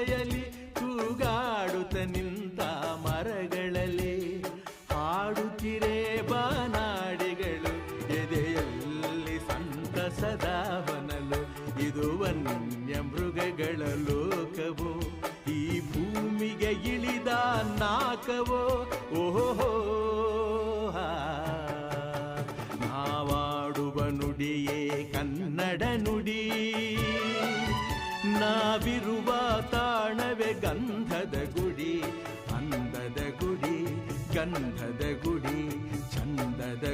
ಆಸೆಯಲ್ಲಿ ತೂಗಾಡುತ್ತ ನಿಂತ ಮರಗಳಲ್ಲಿ ಹಾಡುತ್ತಿರೇ ಬಾನಾಡಿಗಳು ಎದೆಯಲ್ಲಿ ಸಂತಸದ ಹೊನಲು. ಇದು ವನ್ಯ ಮೃಗಗಳ ಲೋಕವೋ, ಈ ಭೂಮಿಗೆ ಇಳಿದ ನಾಕವೋ. ಓಹೋ, ನಾವಾಡುವ ನುಡಿಯೇ ಕನ್ನಡ ನುಡಿ, ನಾವಿರುವ ತಾಣವೇ ಗಂಧದ ಗುಡಿ. ಅಂದದ ಗುಡಿ, ಗಂಧದ ಗುಡಿ, ಚಂದದ